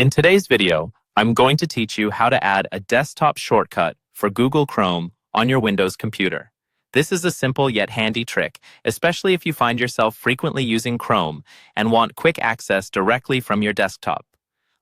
In today's video, I'm going to teach you how to add a desktop shortcut for Google Chrome on your Windows computer. This is a simple yet handy trick, especially if you find yourself frequently using Chrome and want quick access directly from your desktop.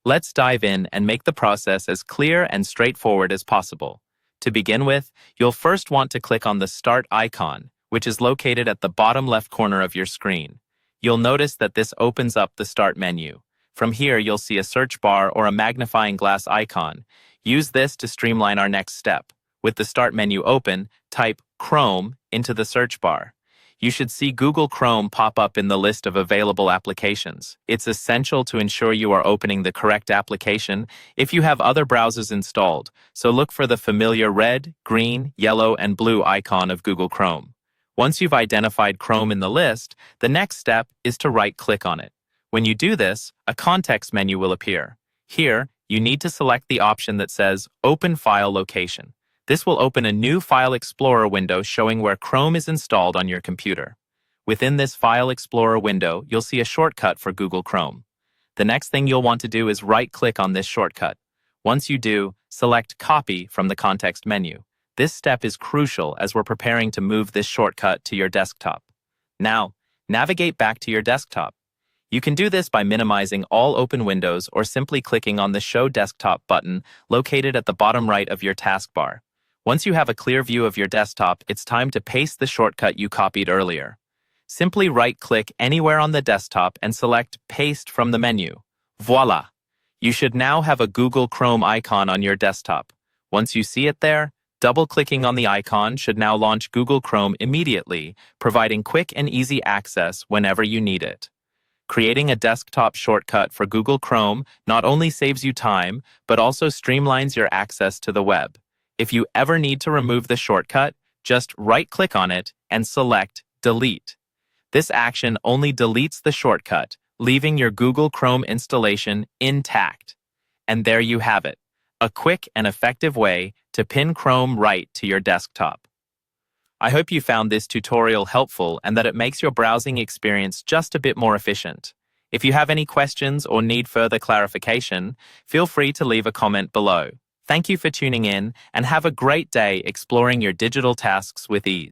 Let's dive in and make the process as clear and straightforward as possible. To begin with, you'll first want to click on the Start icon, which is located at the bottom left corner of your screen. You'll notice that this opens up the Start menu. From here, you'll see a search bar or a magnifying glass icon. Use this to streamline our next step. With the Start menu open, type Chrome into the search bar. You should see Google Chrome pop up in the list of available applications. It's essential to ensure you are opening the correct application if you have other browsers installed, so look for the familiar red, green, yellow, and blue icon of Google Chrome. Once you've identified Chrome in the list, the next step is to right-click on it. When you do this, a context menu will appear. Here, you need to select the option that says Open File Location. This will open a new File Explorer window showing where Chrome is installed on your computer. Within this File Explorer window, you'll see a shortcut for Google Chrome. The next thing you'll want to do is right-click on this shortcut. Once you do, select Copy from the context menu. This step is crucial as we're preparing to move this shortcut to your desktop. Now, navigate back to your desktop. You can do this by minimizing all open windows or simply clicking on the Show Desktop button located at the bottom right of your taskbar. Once you have a clear view of your desktop, it's time to paste the shortcut you copied earlier. Simply right-click anywhere on the desktop and select Paste from the menu. Voila! You should now have a Google Chrome icon on your desktop. Once you see it there, double-clicking on the icon should now launch Google Chrome immediately, providing quick and easy access whenever you need it. Creating a desktop shortcut for Google Chrome not only saves you time, but also streamlines your access to the web. If you ever need to remove the shortcut, just right-click on it and select Delete. This action only deletes the shortcut, leaving your Google Chrome installation intact. And there you have it, a quick and effective way to pin Chrome right to your desktop. I hope you found this tutorial helpful and that it makes your browsing experience just a bit more efficient. If you have any questions or need further clarification, feel free to leave a comment below. Thank you for tuning in and have a great day exploring your digital tasks with ease.